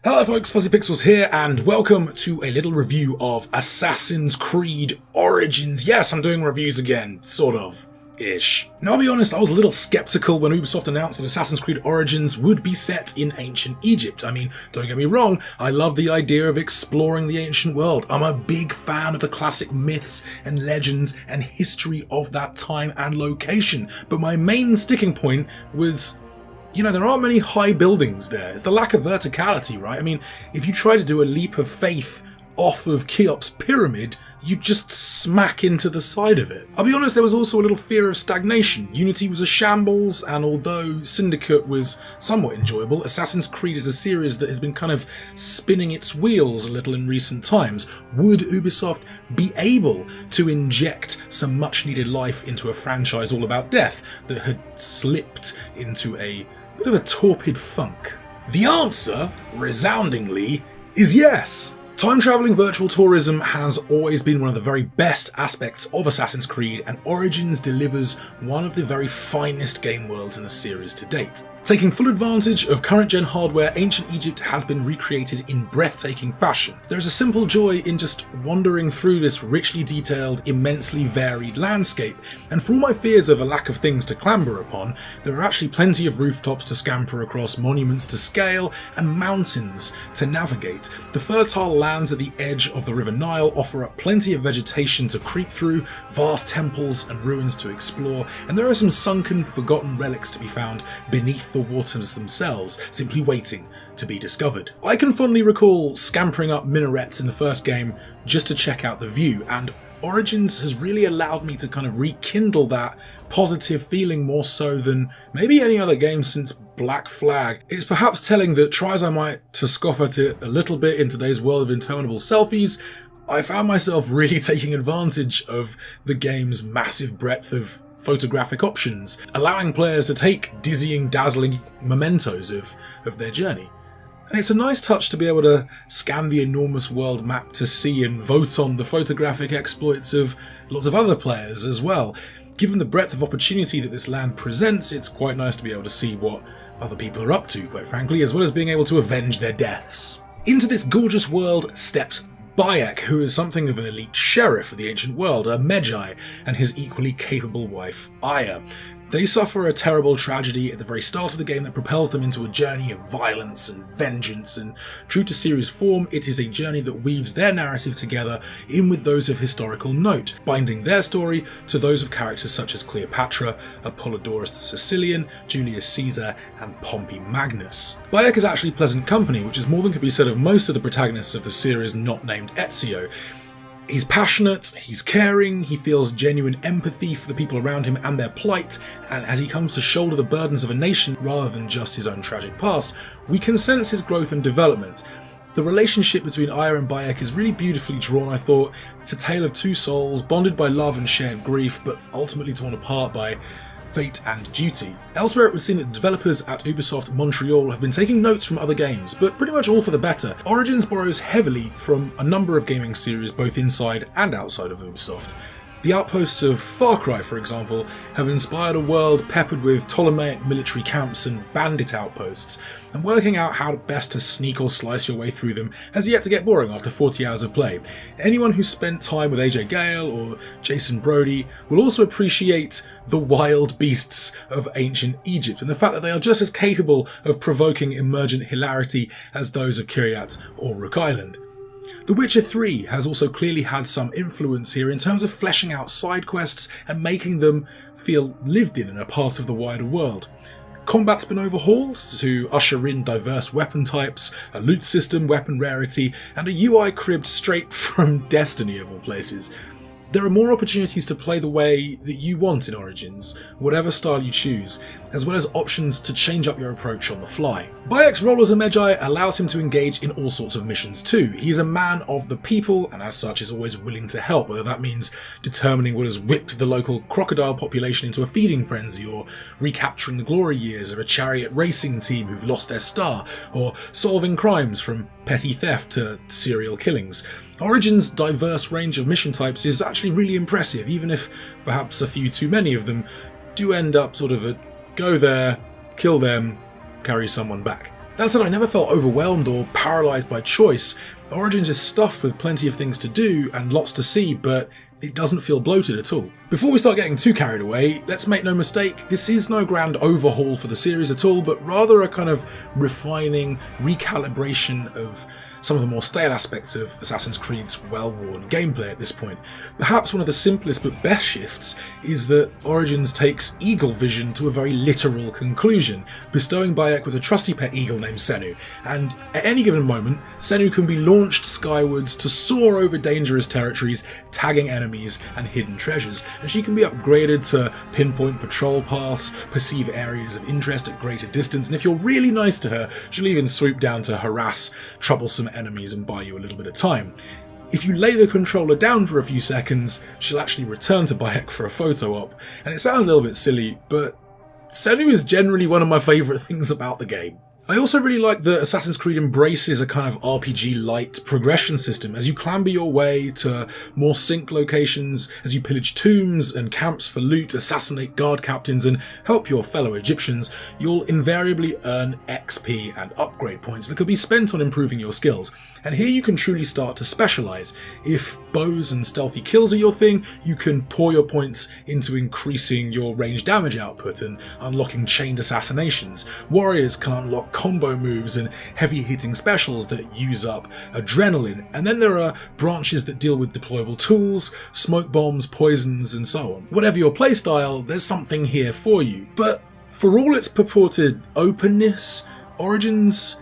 Hello folks, Fuzzy Pixels here, and welcome to a little review of Assassin's Creed Origins. Yes, I'm doing reviews again, sort of. Ish. Now, I'll be honest, I was a little skeptical when Ubisoft announced that Assassin's Creed Origins would be set in ancient Egypt. I mean, don't get me wrong, I love the idea of exploring the ancient world. I'm a big fan of the classic myths and legends and history of that time and location. But my main sticking point was, there aren't many high buildings there. It's the lack of verticality, right? I mean, if you try to do a leap of faith off of Cheops' pyramid, you just smack into the side of it. I'll be honest, there was also a little fear of stagnation. Unity was a shambles, and although Syndicate was somewhat enjoyable, Assassin's Creed is a series that has been kind of spinning its wheels a little in recent times. Would Ubisoft be able to inject some much needed life into a franchise all about death that had slipped into a bit of a torpid funk? The answer, resoundingly, is yes. Time-travelling virtual tourism has always been one of the very best aspects of Assassin's Creed, and Origins delivers one of the very finest game worlds in the series to date. Taking full advantage of current-gen hardware, ancient Egypt has been recreated in breathtaking fashion. There is a simple joy in just wandering through this richly detailed, immensely varied landscape, and for all my fears of a lack of things to clamber upon, there are actually plenty of rooftops to scamper across, monuments to scale, and mountains to navigate. The fertile lands at the edge of the River Nile offer up plenty of vegetation to creep through, vast temples and ruins to explore, and there are some sunken, forgotten relics to be found beneath the waters themselves, simply waiting to be discovered. I can fondly recall scampering up minarets in the first game just to check out the view, and Origins has really allowed me to kind of rekindle that positive feeling more so than maybe any other game since Black Flag. It's perhaps telling that, try as I might to scoff at it a little bit in today's world of interminable selfies, I found myself really taking advantage of the game's massive breadth of photographic options, allowing players to take dizzying, dazzling mementos of their journey. And it's a nice touch to be able to scan the enormous world map to see and vote on the photographic exploits of lots of other players as well. Given the breadth of opportunity that this land presents, it's quite nice to be able to see what other people are up to, quite frankly, as well as being able to avenge their deaths. Into this gorgeous world steps Bayek, who is something of an elite sheriff of the ancient world, a Magi, and his equally capable wife, Aya. They suffer a terrible tragedy at the very start of the game that propels them into a journey of violence and vengeance, and true to series form, it is a journey that weaves their narrative together in with those of historical note, binding their story to those of characters such as Cleopatra, Apollodorus the Sicilian, Julius Caesar, and Pompey Magnus. Bayek is actually pleasant company, which is more than could be said of most of the protagonists of the series not named Ezio. He's passionate, he's caring, he feels genuine empathy for the people around him and their plight, and as he comes to shoulder the burdens of a nation rather than just his own tragic past, we can sense his growth and development. The relationship between Aya and Bayek is really beautifully drawn, I thought. It's a tale of two souls, bonded by love and shared grief, but ultimately torn apart by fate and duty. Elsewhere, it would seem that the developers at Ubisoft Montreal have been taking notes from other games, but pretty much all for the better. Origins borrows heavily from a number of gaming series both inside and outside of Ubisoft. The outposts of Far Cry, for example, have inspired a world peppered with Ptolemaic military camps and bandit outposts, and working out how best to sneak or slice your way through them has yet to get boring after 40 hours of play. Anyone who spent time with AJ Gale or Jason Brody will also appreciate the wild beasts of ancient Egypt and the fact that they are just as capable of provoking emergent hilarity as those of Kiryat or Rook Island. The Witcher 3 has also clearly had some influence here in terms of fleshing out side quests and making them feel lived in and a part of the wider world. Combat's been overhauled to usher in diverse weapon types, a loot system, weapon rarity, and a UI cribbed straight from Destiny of all places. There are more opportunities to play the way that you want in Origins, whatever style you choose, as well as options to change up your approach on the fly. Bayek's role as a Magi allows him to engage in all sorts of missions too. He is a man of the people and as such is always willing to help, whether that means determining what has whipped the local crocodile population into a feeding frenzy, or recapturing the glory years of a chariot racing team who've lost their star, or solving crimes from petty theft to serial killings. Origins' diverse range of mission types is actually really impressive, even if perhaps a few too many of them do end up sort of a go there, kill them, carry someone back. That said, I never felt overwhelmed or paralysed by choice. Origins is stuffed with plenty of things to do and lots to see, but it doesn't feel bloated at all. Before we start getting too carried away, let's make no mistake, this is no grand overhaul for the series at all, but rather a kind of refining, recalibration of some of the more stale aspects of Assassin's Creed's well-worn gameplay at this point. Perhaps one of the simplest but best shifts is that Origins takes eagle vision to a very literal conclusion, bestowing Bayek with a trusty pet eagle named Senu, and at any given moment, Senu can be launched skywards to soar over dangerous territories, tagging enemies and hidden treasures, and she can be upgraded to pinpoint patrol paths, perceive areas of interest at greater distance, and if you're really nice to her, she'll even swoop down to harass troublesome enemies and buy you a little bit of time. If you lay the controller down for a few seconds, she'll actually return to Bayek for a photo op, and it sounds a little bit silly, but Senu is generally one of my favourite things about the game. I also really like that Assassin's Creed embraces a kind of RPG-light progression system. As you clamber your way to more sync locations, as you pillage tombs and camps for loot, assassinate guard captains and help your fellow Egyptians, you'll invariably earn XP and upgrade points that could be spent on improving your skills. And here you can truly start to specialise. If bows and stealthy kills are your thing, you can pour your points into increasing your range damage output and unlocking chained assassinations. Warriors can unlock combo moves and heavy hitting specials that use up adrenaline. And then there are branches that deal with deployable tools, smoke bombs, poisons and so on. Whatever your playstyle, there's something here for you. But for all its purported openness, Origins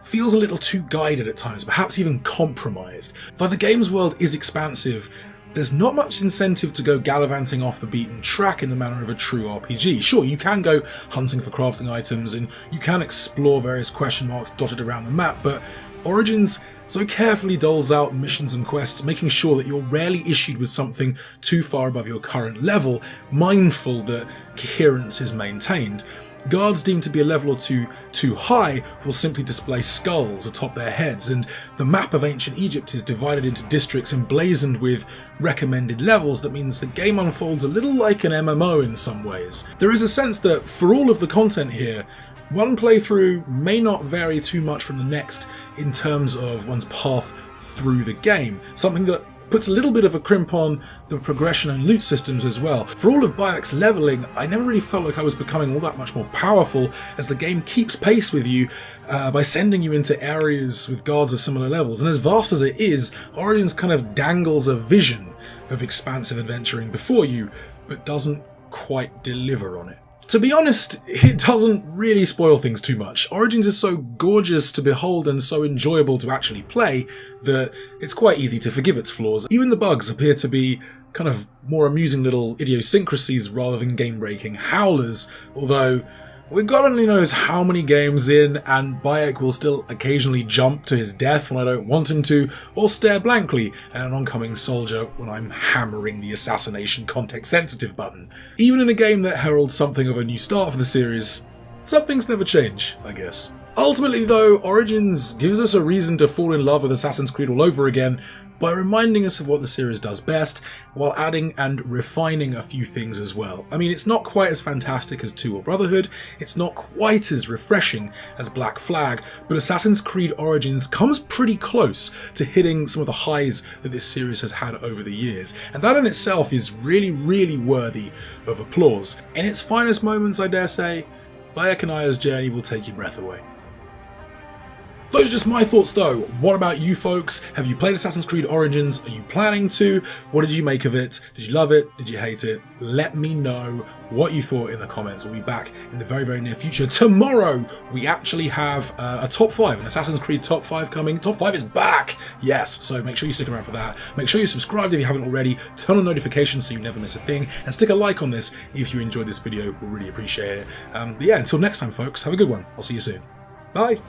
feels a little too guided at times, perhaps even compromised. Though the game's world is expansive, there's not much incentive to go gallivanting off the beaten track in the manner of a true RPG. Sure, you can go hunting for crafting items and you can explore various question marks dotted around the map, but Origins so carefully doles out missions and quests, making sure that you're rarely issued with something too far above your current level, mindful that coherence is maintained. Guards deemed to be a level or two too high will simply display skulls atop their heads, and the map of ancient Egypt is divided into districts emblazoned with recommended levels. That means the game unfolds a little like an MMO in some ways. There is a sense that for all of the content here, one playthrough may not vary too much from the next in terms of one's path through the game, something that puts a little bit of a crimp on the progression and loot systems as well. For all of Bayek's levelling, I never really felt like I was becoming all that much more powerful, as the game keeps pace with you by sending you into areas with guards of similar levels, and as vast as it is, Origins kind of dangles a vision of expansive adventuring before you, but doesn't quite deliver on it. To be honest, it doesn't really spoil things too much. Origins is so gorgeous to behold and so enjoyable to actually play that it's quite easy to forgive its flaws. Even the bugs appear to be kind of more amusing little idiosyncrasies rather than game-breaking howlers, although God only knows how many games in, and Bayek will still occasionally jump to his death when I don't want him to, or stare blankly at an oncoming soldier when I'm hammering the assassination context-sensitive button. Even in a game that heralds something of a new start for the series, some things never change, I guess. Ultimately though, Origins gives us a reason to fall in love with Assassin's Creed all over again by reminding us of what the series does best, while adding and refining a few things as well. I mean, it's not quite as fantastic as 2 or Brotherhood, it's not quite as refreshing as Black Flag, but Assassin's Creed Origins comes pretty close to hitting some of the highs that this series has had over the years, and that in itself is really, really worthy of applause. In its finest moments, I dare say, Bayek and Aya's journey will take your breath away. Those are just my thoughts though. What about you folks? Have you played Assassin's Creed Origins? Are you planning to? What did you make of it? Did you love it? Did you hate it? Let me know what you thought in the comments. We'll be back in the very, very near future. Tomorrow, we actually have a top 5, an Assassin's Creed top 5 coming. Top 5 is back! Yes, so make sure you stick around for that. Make sure you subscribe if you haven't already. Turn on notifications so you never miss a thing. And stick a like on this if you enjoyed this video. We'll really appreciate it. But yeah, until next time folks, have a good one. I'll see you soon. Bye!